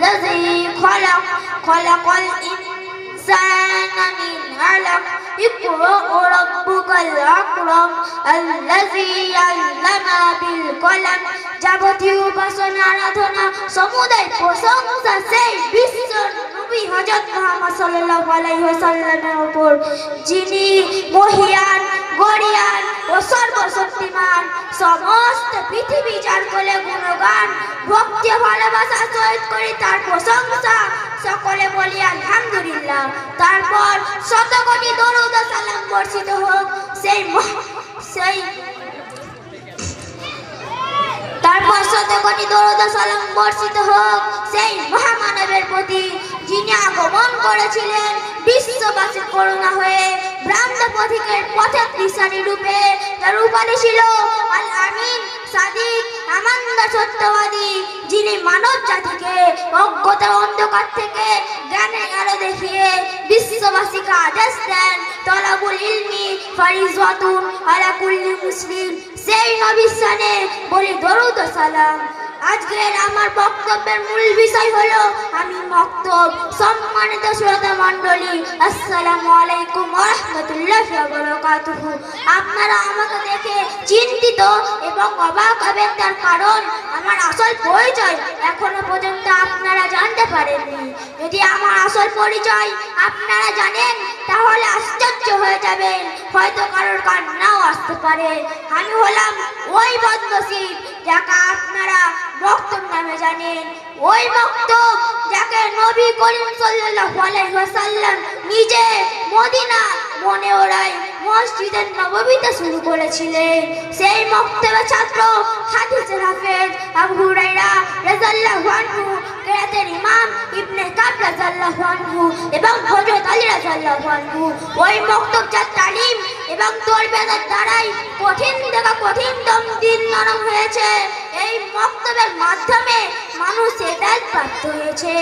الذي خلق الإنسان من علق اقرأ ربك الأكرم الذي علم بالقلم যাবতীয় উপাসনা আরাধনা সমুদায় প্রশংসা সেই বিশ্ব নবী হযরত মুহাম্মদ সাল্লাল্লাহু আলাইহি ওয়াসাল্লামের উপর যিনি মহিয়ান গরিয়ান ও সর্বশক্তিমান সমস্ত পৃথিবী যার কোলে গুণগান ভক্তি ভালোবাসা সহিত করি তার প্রশংসা সকলে বলি আলহামদুলিল্লাহ। তারপর শত কোটি দরুদ ও সালাম বর্ষিত হোক সেই মহামানবের প্রতি যিনি আগমন করেছিলেন বিশ্ববাসীর করুণা হয়ে ভ্রান্ত পথিকের পথের দিশারি রূপে। তার উপাধি ছিল আল আমিন, সাদিক, আমানদার, সত্যবাদী, যিনি মানব জাতিকে অজ্ঞতার অন্ধকার থেকে জ্ঞানের আলো দেখিয়ে বিশ্ববাসীকে আদেশ দেন তলাবুল ইলমি ফারিজাতুন আলা কুল্লি মুসলিম। সেই নবীর শানে বলি দরুদ ও সালাম। আজকের আমার বক্তব্যের মূল বিষয় হলো আমি মক্তব। সম্মানিত শ্রোতা মণ্ডলী, আসসালামু আলাইকুম ওয়া রাহমাতুল্লাহি ওয়া বারাকাতুহু। আপনারা আমাকে দেখে চিন্তিত এবং অবাক হবেন, তার কারণ আমার আসল পরিচয় এখনো পর্যন্ত আপনারা জানতে পারেননি। যদি আমার আসল পরিচয় আপনারা জানেন তাহলে আশ্চর্য হয়ে যাবেন, হয়তো কারোর কান্নাও আসতে পারে। আমি হলাম ওই বদনসিব যাকে আপনারা মক্তব নামে জানেন, ওই মক্তব যাকে নবী করিম সাল্লাল্লাহু আলাইহি ওয়াসাল্লাম নিজে মদিনা মনে ওড়াই মসজিদে নববীতে শুরু করেছিলেন। সেই মক্তবের ছাত্র হাদিসের হাফেজ আবু হুরায়রা রাদিয়াল্লাহু আনহু, কিরাতের ইমাম ইবনে কাব রাদিয়াল্লাহু আনহু এবং হযরত আলী রাদিয়াল্লাহু আনহু। ওই মক্তব যার তালিম এবং তরবিয়তের দ্বারাই কঠিন থেকে কঠিনতম দিন নরম হয়েছে। এই মক্তবের মাধ্যমে মানুষ হেদায়েত প্রাপ্ত হয়েছে,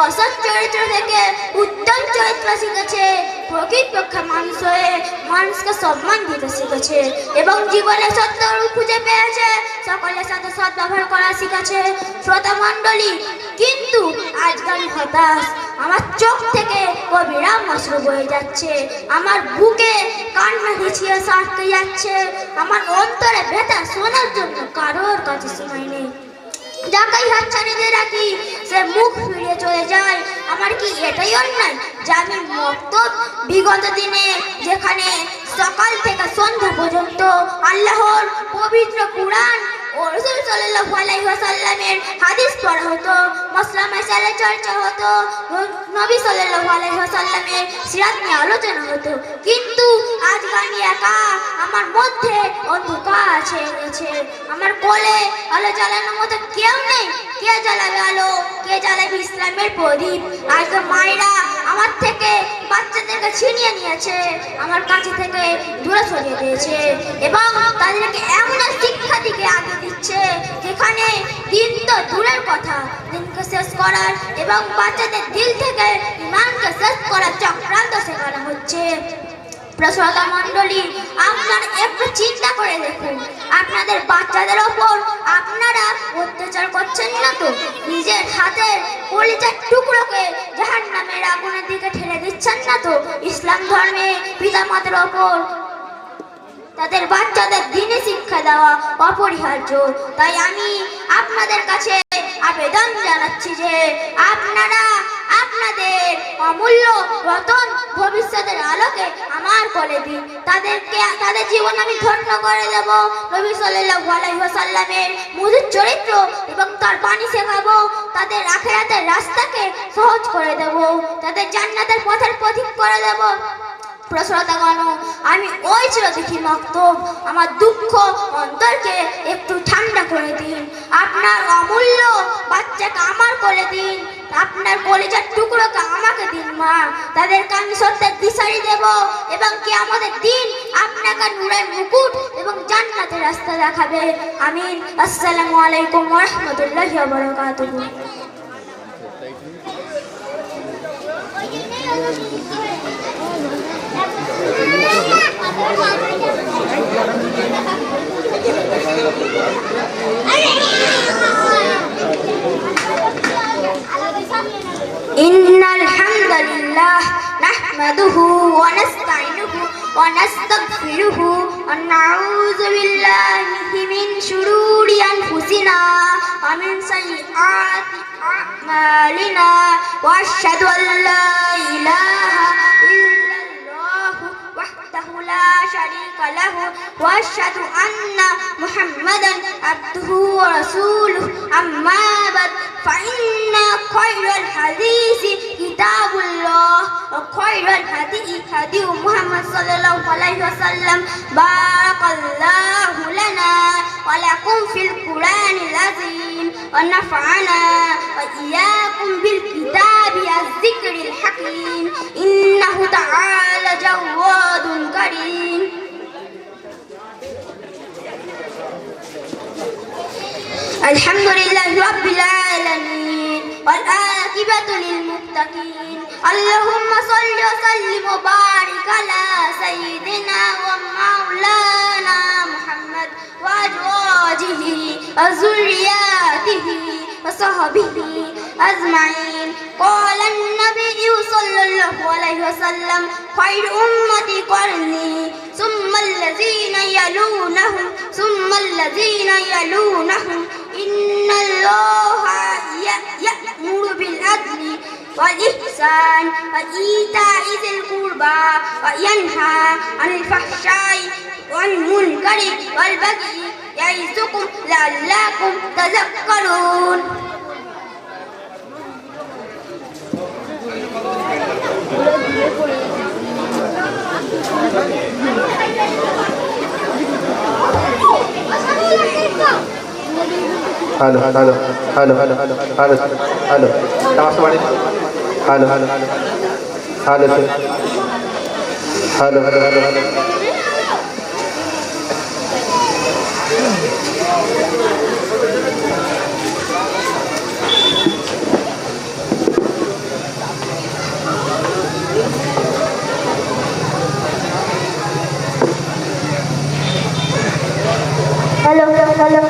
অসৎ চরিত্র থেকে উত্তম চরিত্র শিখেছে, প্রকৃতপক্ষে মানুষ হয়ে মানুষকে সম্মান দিতে শিখেছে এবং জীবনে সত্য খুঁজে পেয়েছে, সকলের সাথে সদ্ব্যবহার করা শিখেছে। শ্রোতা মণ্ডলী, কিন্তু আজকাল হতাশ, আমার চোখ থেকে অবিরাম অশ্রু বয়ে যাচ্ছে, আমার বুকে কান্না ভিজিয়ে আটকে যাচ্ছে, আমার অন্তরে ব্যথা শোনার জন্য কারোর কাছে সময় নেই। যাকেই হাতছানি দিয়ে রাখি সে মুখ ফিরিয়ে চলে যায়। আমার কি এটাই অন্যায় যে আমি মক্তব বিগত দিনে যেখানে সকাল থেকে সন্ধ্যা পর্যন্ত আল্লাহর পবিত্র কুরআন ও রাসূল সাল্লাল্লাহু আলাইহি ওয়াসাল্লামের হাদিস পড়া হতো, মাসলা মাসাইলের চর্চা হতো, নবী সাল্লাল্লাহু আলাইহি ওয়াসাল্লামের সিরাত নিয়ে আলোচনা হতো, কিন্তু আজ আমি একা, আমার মধ্যে অন্ধকার ছেয়ে গেছে, আমার কোলে আলো জ্বালানোর মতো কেউ নেই। কে জ্বালাবে আলো? কে জ্বালাবে ইসলামের প্রদীপ? আজকে মায়েরা আমার থেকে বাচ্চাদেরকে ছিনিয়ে নিয়েছে, আমার কাছে থেকে দূরে সরিয়ে দিয়েছে এবং তাদেরকে এমন শিক্ষা দিকে আগে দিচ্ছে যেখানে দিন তো দূরের কথা, দিনকে শেষ করার এবং বাচ্চাদের দিল থেকে ইমানকে শেষ করার চক্রান্ত শেখানো হচ্ছে। শ্রোতা মণ্ডলী, আপনারা একটু চিন্তা করে দেখুন, আপনাদের বাচ্চাদের ওপর আপনারা অত্যাচার করছেন না তো? নিজের হাতের কলিজার টুকরোকে জাহান্নামের আগুনের দিকে ঠেলে দিচ্ছেন না তো? ইসলাম ধর্মে পিতামাতার ওপর তাদের বাচ্চাদের দ্বীনি শিক্ষা দেওয়া অপরিহার্য। তাই আমি আপনাদের কাছে আবেদন জানাচ্ছি যে আপনারা আপনাদের অমূল্য রতন ভবিষ্যতের আলোকে আমার কোলে দিন। তাদের জীবন আমি ধন্য করে দেব, নবী সাল্লাল্লাহু আলাইহি ওয়াসাল্লামের মধুর চরিত্র এবং তার বাণী শেখাবো, তাদের আখিরাতের রাস্তাকে সহজ করে দেব, তাদের জান্নাতের পথের পথিক করে দেব। শ্রোতাগণ, আমি ওই চিরদুখী মক্তব, আমার দুঃখ অন্তরকে একটু ঠান্ডা করে দিন। আপনার অমূল্য বাচ্চাকে আমার কোলে দিন, আপনার কলিজার টুকরোকে আমাকে দিন মা। তাদেরকে আমি সত্যের দিশারি দেব এবং কিয়ামতের দিন আপনাকে নূরের মুকুট এবং জান্নাতের রাস্তা দেখাবে। আমিন। আসসালামু আলাইকুম ওয়া রাহমাতুল্লাহি ওয়া বারাকাতুহু। আরে إن الحمد لله نحمده ونستعينه ونستغفره ونعوذ بالله من شرور أنفسنا ومن سيئات أعمالنا وأشهد أن لا إله إلا الله وحده لا شريك له وأشهد أن محمدا عبده ورسوله أما بعد فإن خير الحديث كتاب الله وخير الهدي هدي محمد صلى الله عليه وسلم بارك الله لنا ولكم في القرآن العظيم ونفعنا وإياكم بالكتاب الذكر الحكيم إنه تعالى جواد كريم. الحمد لله رب العالمين والعاقبة للمتقين. اللهم صل وسلم وبارك على سيدنا ومولانا محمد وأزواجه وذرياته وصحبه أجمعين. قال النبي صلى الله عليه وسلم خير أمتي قرني ثم الذين يلونهم ثم الذين يلونهم إن الله يأمر بالعدل والإحسان وإيتاء ذي القربى وينهى عن الفحشاء والمنكر والبغي يعظكم لعلكم تذكرون. Halo, halo, halo, halo, halo, halo, halo. Tawas mari. Halo, halo, halo. Halo, halo, halo, halo, halo. Halo, halo.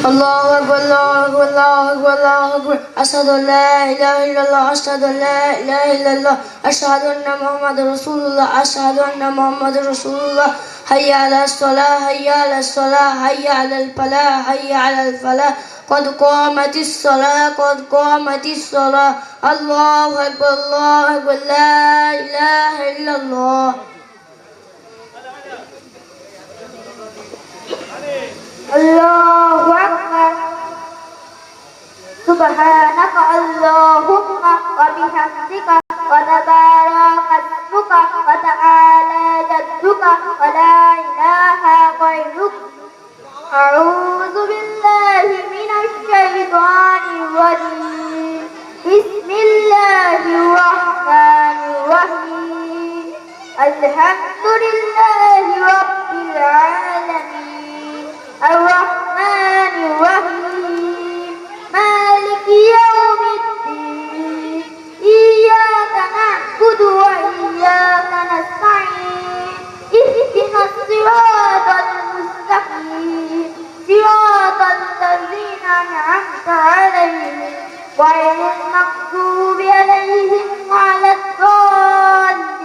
الله أكبر الله أكبر الله أكبر الله أكبر أشهد أن لا إله إلا الله أشهد أن لا إله إلا الله أشهد أن محمد رسول الله أشهد أن محمد رسول الله. حي على الصلاة حي على الصلاة حي على الفلاح حي على الفلاح قد قامت الصلاة قد قامت الصلاة. الله أكبر الله أكبر لا إله إلا الله. الله أكبر. سبحانك اللهم وبحمدك وتبارك اسمك وتعالى جدك ولا إله غيرك. أعوذ بالله من الشيطان الرجيم. بسم الله الرحمن الرحيم. الحمد لله رب العالمين الرحمن الرحيم مالك يوم الدين. إياك نعبد وإياك نستعين. اهدنا الصراط المستقيم صراط الذين أنعمت عليهم غير المغضوب عليهم ولا الضالين.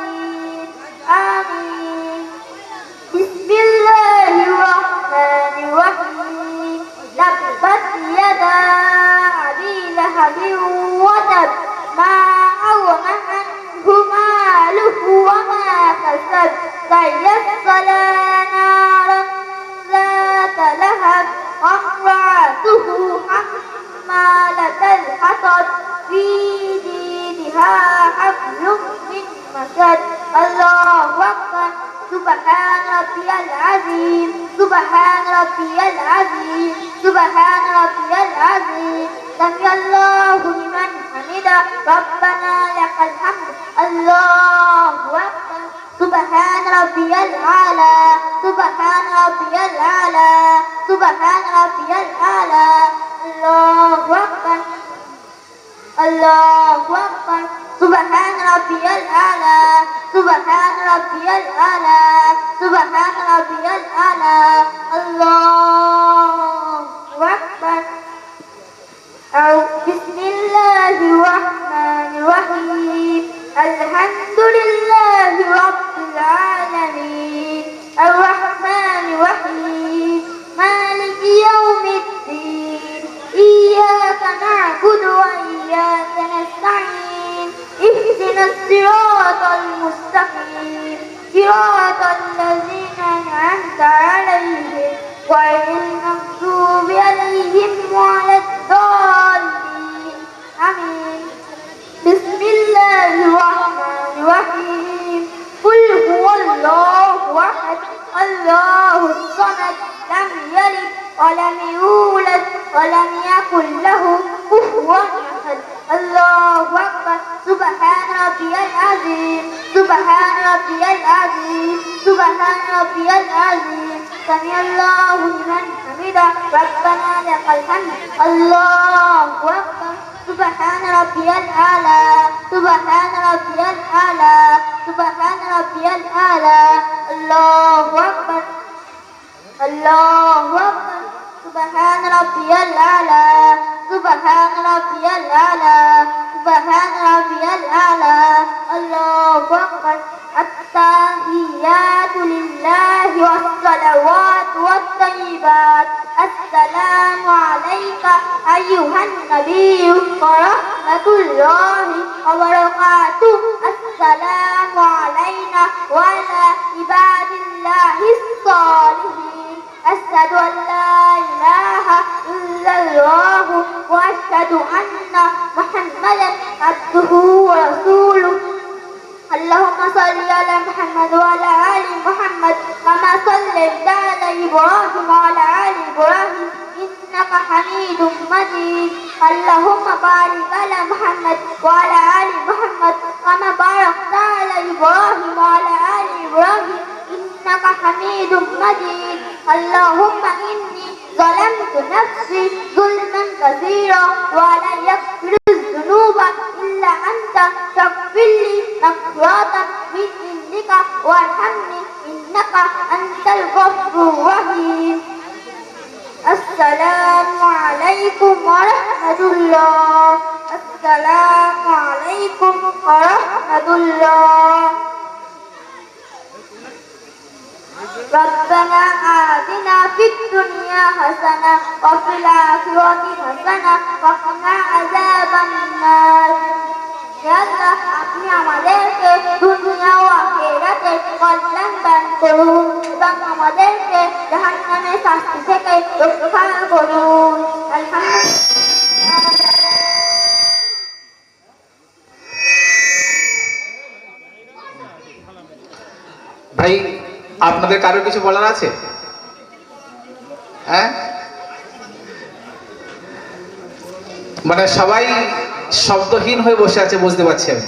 آمين. بسم الله الرحمن الرحيم. تبت يدا أبي لهب وتب ما أغنى عنه ماله وما كسب سيصلى نارا ذات لهب وامرأته حمالة الحطب في جيدها حبل من مسد. الله أكبر. سبحان ربي العظيم سبحان ربي العظيم سبحان ربي العظيم. سمع الله لمن حمده ربنا لك الحمد. الله أكبر. سبحان ربي الأعلى سبحان ربي الأعلى سبحان ربي الأعلى. الله أكبر الله أكبر. سبحان ربي الأعلى سبحان ربي الأعلى سبحان ربي الأعلى الله أكبر بسم الله الرحمن الرحيم الحمد لله رب العالمين الرحمن الرحيم مالك يوم الدين إياك نعبد وإياك نستعين اهدنا الصراط المستقيم صراط الذين أنعمت عليهم غير المغضوب عليهم ولا الضالين آمين بسم الله الرحمن الرحيم قل هو الله أحد الله الصمد لم يلد ولم يولد ولم يكن له كفوا أحد الله أكبر سبحان ربي العظيم سبحان ربي العظيم سبحان ربي العظيم سمع الله لمن حمده ربنا لك الحمد الله أكبر سبحان ربي الأعلى سبحان ربي الأعلى سبحان ربي الأعلى الله أكبر الله أكبر سبحان ربي الأعلى سبحان ربي الأعلى سبحان ربي الأعلى الله أكبر التحيات لله والصلوات والطيبات السلام عليك أيها النبي ورحمة الله وبركاته السلام علينا وعلى عباد الله الصالحين أشهد أن لا إله إلا الله وأشهد أن محمدا عبده ورسوله اللهم صل على محمد وعلى آل محمد كما صليت على إبراهيم وعلى آل إبراهيم إنك حميد مجيد اللهم بارك على محمد وعلى آل محمد كما باركت على إبراهيم وعلى آل إبراهيم إنك حميد مجيد اللهم إني ظلمت نفسي ظلما كثيرا ولا يغفر الذنوب إلا أنت فاغفر لي مغفرة من عندك وارحمني إنك أنت الغفور الرحيم السلام عليكم ورحمة الله السلام عليكم ورحمة الله ربنا آتنا في الدنيا حسنة وفي الآخرة حسنة وقنا عذاب النار يا الله আপনি আমাদেরকে দুনিয়া ও আখিরাতে কল্যাণ দান করুন এবং আমাদেরকে জাহান্নামের শাস্তি থেকে রক্ষা করুন আলহামদুলিল্লাহ ভাই আপনাদের কারো কিছু বলার আছে? হ্যাঁ, মানে সবাই শব্দহীন হয়ে বসে আছে, বুঝতে পারছি আমি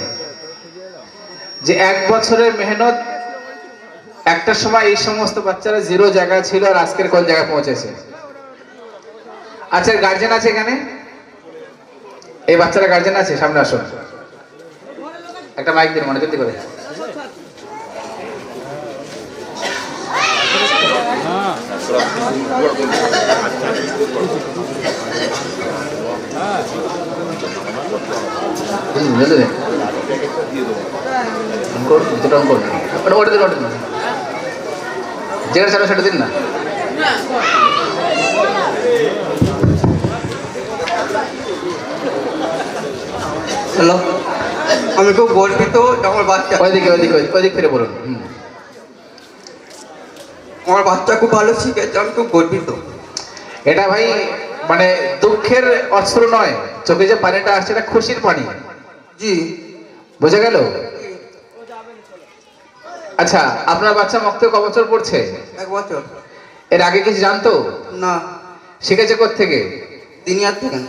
যে 1 বছরের মেহনত একটা সময় এই সমস্ত বাচ্চারা জিরো জায়গায় ছিল আর আজকের কোন জায়গায় পৌঁছেছে। আচ্ছা, গার্জেন আছে এখানে? এই বাচ্চারা গার্জেন আছে? সামনে আসুন, একটা মাইক দিন, মনে জলদি করে। যেটা চালো সেটা দিন না। হ্যালো, আমি খুব গর্বিত আমার বাচ্চা। ওইদিক ফিরে বলুন। আমার বাচ্চা খুব ভালো শিখেছে, আমি খুব গর্বিত। এটা ভাই মানে দুঃখের অশ্রু নয়, চোখে যে পানিটা আসছে এটা খুশির পানি। জি, বোঝা গেল? আচ্ছা, আপনার বাচ্চা মক্তে ক বছর পড়ছে? 1 বছর। এর আগে কিছু জানতো না। শিখেছে কোত্থেকে? দিনিয়ার থেকে।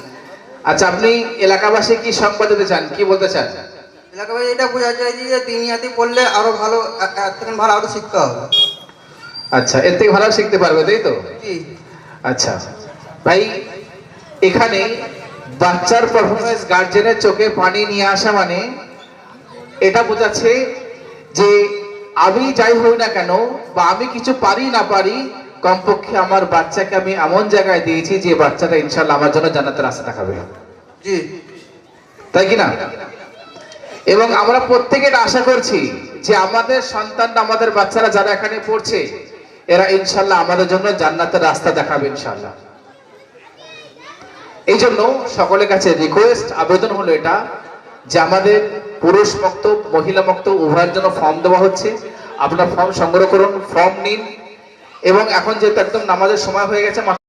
আচ্ছা, আপনি এলাকাবাসী কি সংবাদ দিতে চান, কি বলতে চান? এলাকায় এটা বোঝা যায় যে দিনিয়াতে পড়লে আরো ভালো, এর থেকে ভালো আরো শিক্ষা হবে। আচ্ছা, এর থেকে ভালো শিখতে পারবে, তাই তো? জি। আচ্ছা ভাই, এখানে বাচ্চার পারফরমেন্স গার্জেনের চোখে পানি নিয়ে আসা মানে এটা বোঝাচ্ছে যে আমি যাই হই না কেন বা আমি কিছু পারি না পারি, কমপক্ষে আমার বাচ্চাকে আমি এমন জায়গায় দিয়েছি যে বাচ্চাটা ইনশাল্লাহ আমার জন্য জান্নাতের রাস্তা দেখাবে। জি তাই কি না? এবং আমরা প্রত্যেকে এটা আশা করছি যে আমাদের সন্তানরা, আমাদের বাচ্চারা যারা এখানে পড়ছে, এরা ইনশাল্লাহ আমাদের জন্য জান্নাতের রাস্তা দেখাবে ইনশাল্লাহ। এই জন্য সকলের কাছে রিকোয়েস্ট, আবেদন হলো এটা যে আমাদের পুরুষ মক্তব, মহিলা মক্তব উভয়ের জন্য ফর্ম দেওয়া হচ্ছে। আপনারা ফর্ম সংগ্রহ করুন, ফর্ম নিন। এবং এখন যেহেতু একদম নামাজের সময় হয়ে গেছে,